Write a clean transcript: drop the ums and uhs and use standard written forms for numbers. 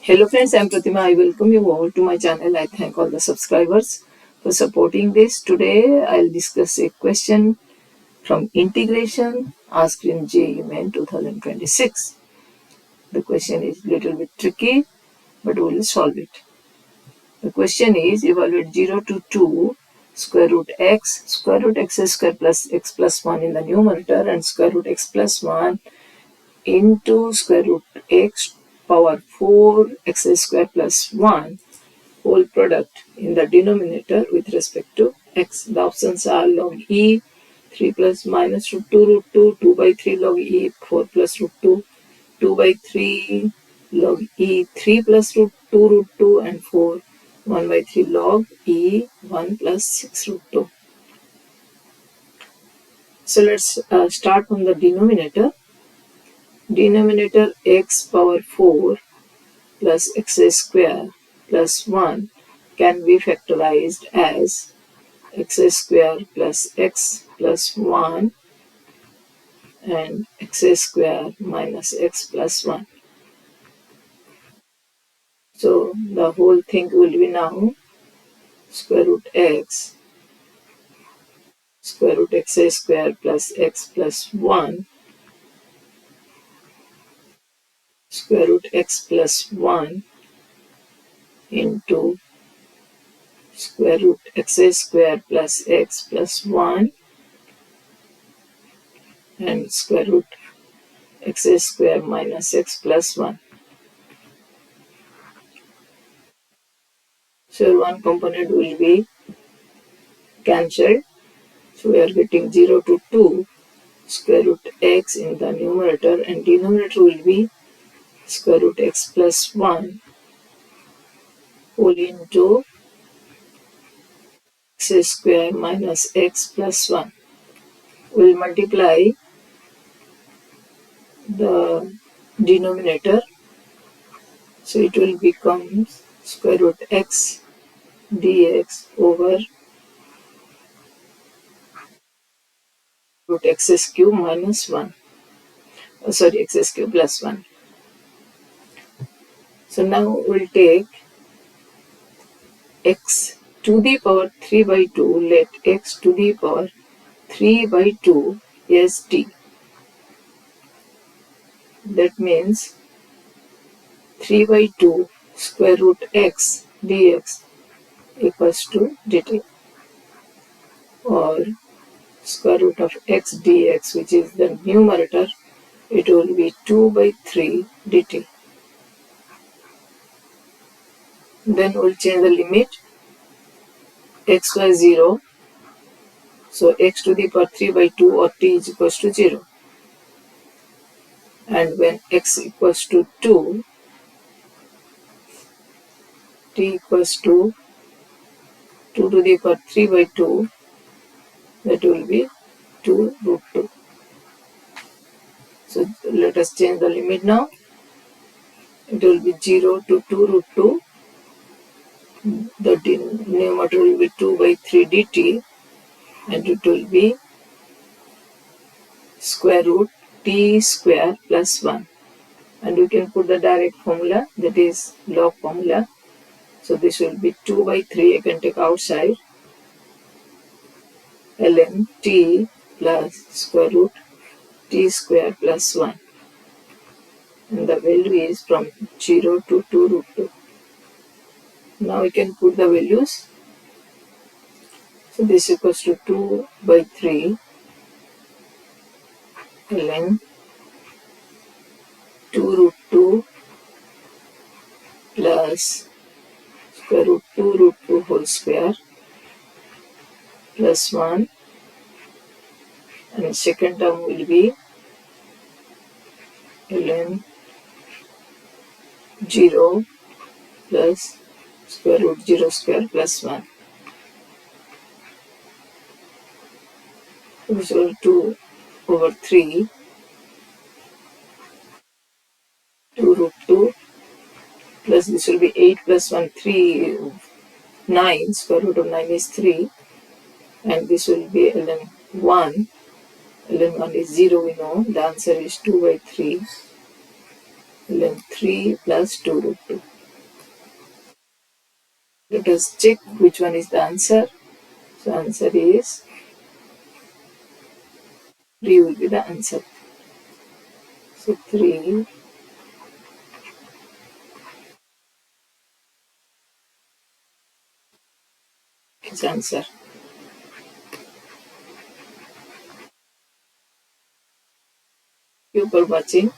Hello friends, I am Pratima. I welcome you all to my channel. I thank all the subscribers for supporting this. Today I'll discuss a question from integration asked in JEE Main 2026. The question is a little bit tricky, but we will solve it. The question is evaluate 0 to 2 square root x square plus x plus 1 in the numerator and square root x plus 1 into square root x power 4 x square plus 1 whole product in the denominator with respect to x. The options are log e, 3 plus minus root 2 root 2, 2 by 3 log e, 4 plus root 2, 2 by 3 log e, 3 plus root 2 root 2 and 4, 1 by 3 log e, 1 plus 6 root 2. So let's start from the denominator. Denominator x power 4 plus x square plus 1 can be factorized as x square plus x plus 1 and x square minus x plus 1. So the whole thing will be now square root x square plus x plus 1 square root x plus 1 into square root x square plus x plus 1 and square root x square minus x plus 1. So one component will be cancelled. So we are getting 0 to 2 square root x in the numerator and denominator will be square root x plus 1 whole into x square minus x plus 1. We will multiply the denominator. So it will become square root x dx over root x cube minus 1. X cube plus 1. So now we'll take x to the power 3 by 2. Let x to the power 3 by 2 is t. That means 3 by 2 square root x dx equals to dt, or square root of x dx, which is the numerator, it will be 2 by 3 dt. Then we'll change the limit x by 0. So x to the power 3 by 2 or t is equals to 0. And when x equals to 2, t equals to 2 to the power 3 by 2, that will be 2 root 2. So let us change the limit now. It will be 0 to 2 root 2. The denominator will be 2 by 3 dt and it will be square root t square plus 1. And we can put the direct formula, that is log formula. So this will be 2 by 3, I can take outside, ln t plus square root t square plus 1. And the value is from 0 to 2 root 2. Now we can put the values. So this equals to 2 by 3 ln 2 root 2 plus square root 2 root 2 whole square plus 1, and second term will be ln 0 plus square root 0 square plus 1. This will 2 over 3, 2 root 2 plus this will be 8 plus 1, 3, 9, square root of 9 is 3, and this will be ln 1. Ln 1 is 0, we know. The answer is 2 by 3 ln 3 plus 2 root 2. Let us check which one is the answer. So answer is 3 will be the answer. So 3 is answer. Thank you for watching.